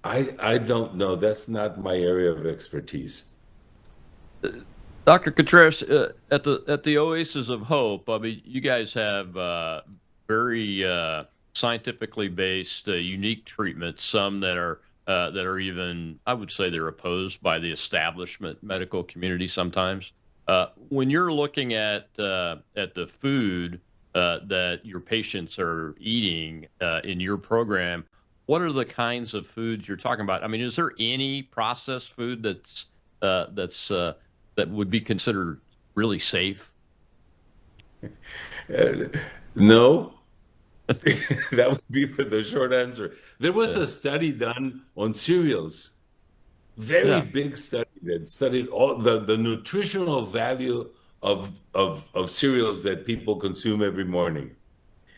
[SPEAKER 8] I don't know. That's not my area of expertise.
[SPEAKER 7] Dr. Contreras, at the Oasis of Hope, I mean, you guys have very scientifically based, unique treatments. Some that are even, I would say, they're opposed by the establishment medical community sometimes. When you're looking at the food that your patients are eating in your program, what are the kinds of foods you're talking about? I mean, is there any processed food that would be considered really safe?
[SPEAKER 8] No. That would be the short answer. There was a study done on cereals, very big study that studied all the nutritional value of cereals that people consume every morning.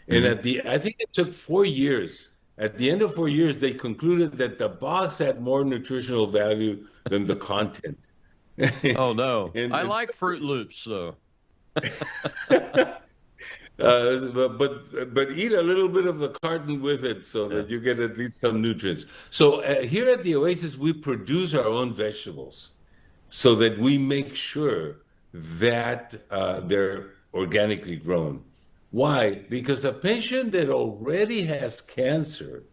[SPEAKER 8] And I think it took 4 years. At the end of 4 years, they concluded that the box had more nutritional value than the content.
[SPEAKER 7] Oh no! I like Fruit Loops though.
[SPEAKER 8] But eat a little bit of the carton with it so that you get at least some nutrients. So here at the Oasis, we produce our own vegetables so that we make sure that they're organically grown. Why? Because a patient that already has cancer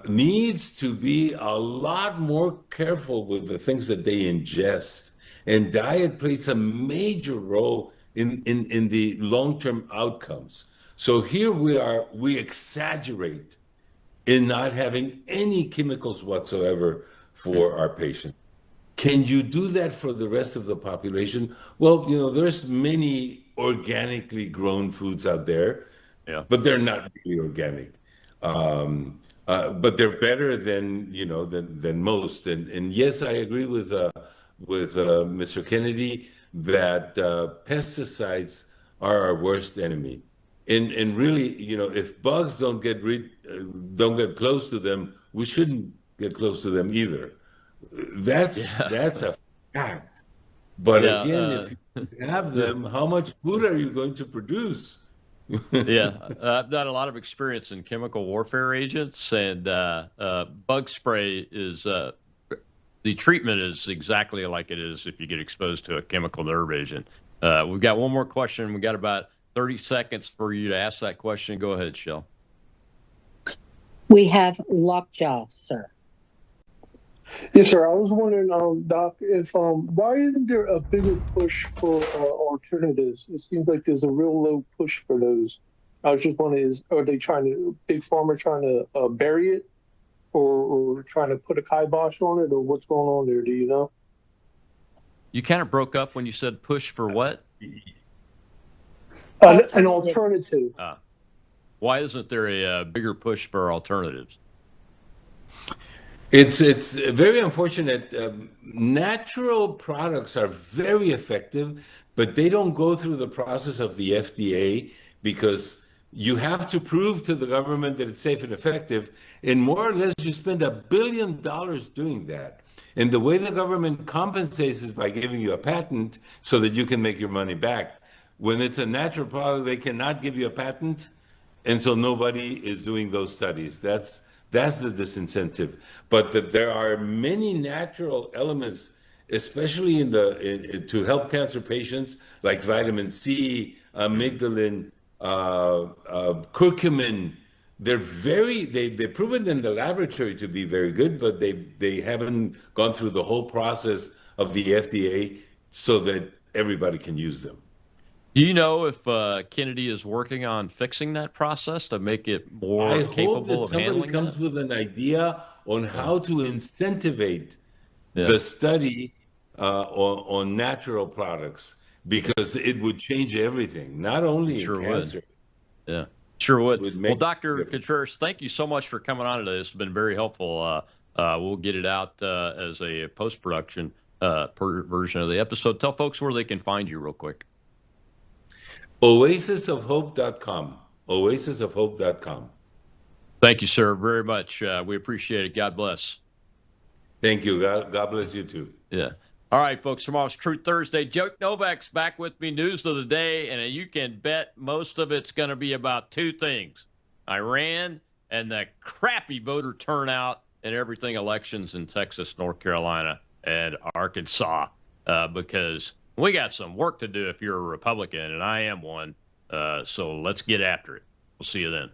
[SPEAKER 8] needs to be a lot more careful with the things that they ingest. And diet plays a major role in the long-term outcomes. So here we exaggerate in not having any chemicals whatsoever for our patients. Can you do that for the rest of the population? Well, there's many organically grown foods out there, but they're not really organic. But they're better than than most. And yes, I agree with Mr. Kennedy that pesticides are our worst enemy. And really, if bugs don't get close to them, we shouldn't get close to them either. That's a fact. But again, if you have them, how much food are you going to produce?
[SPEAKER 7] I've done a lot of experience in chemical warfare agents, and bug spray is the treatment is exactly like it is if you get exposed to a chemical nerve agent. We've got one more question. We've got about 30 seconds for you to ask that question. Go ahead, Shell.
[SPEAKER 15] We have lockjaw, sir.
[SPEAKER 11] Yes, sir. I was wondering, Doc, if why isn't there a bigger push for alternatives? It seems like there's a real low push for those. I was just wondering, are they big pharma trying to bury it, or trying to put a kibosh on it, or what's going on there? Do you know?
[SPEAKER 7] You kind of broke up when you said push for what?
[SPEAKER 11] An alternative.
[SPEAKER 7] Why isn't there a bigger push for alternatives?
[SPEAKER 8] It's very unfortunate. Natural products are very effective, but they don't go through the process of the FDA because you have to prove to the government that it's safe and effective. And more or less, you spend $1 billion doing that. And the way the government compensates is by giving you a patent so that you can make your money back. When it's a natural product, they cannot give you a patent. And so nobody is doing those studies. That's the disincentive. But there are many natural elements, especially to help cancer patients, like vitamin C, amygdalin, curcumin. They've proven in the laboratory to be very good, but they haven't gone through the whole process of the FDA so that everybody can use them.
[SPEAKER 7] Do you know if Kennedy is working on fixing that process to make it more capable of handling that?
[SPEAKER 8] I hope that somebody comes with an idea on how to incentivize the study on natural products, because it would change everything, not only in cancer.
[SPEAKER 7] Yeah, sure would. Well, Dr. Contreras, thank you so much for coming on today. It's been very helpful. We'll get it out as a post-production version of the episode. Tell folks where they can find you real quick.
[SPEAKER 8] Oasisofhope.com. Oasisofhope.com.
[SPEAKER 7] Thank you, sir, very much. We appreciate it. God bless.
[SPEAKER 8] Thank you. God bless you too.
[SPEAKER 7] Yeah. All right, folks. Tomorrow's Truth Thursday. Joe Novak's back with me. News of the day, and you can bet most of it's going to be about two things: Iran and the crappy voter turnout and everything elections in Texas, North Carolina, and Arkansas. Because we got some work to do if you're a Republican, and I am one. So let's get after it. We'll see you then.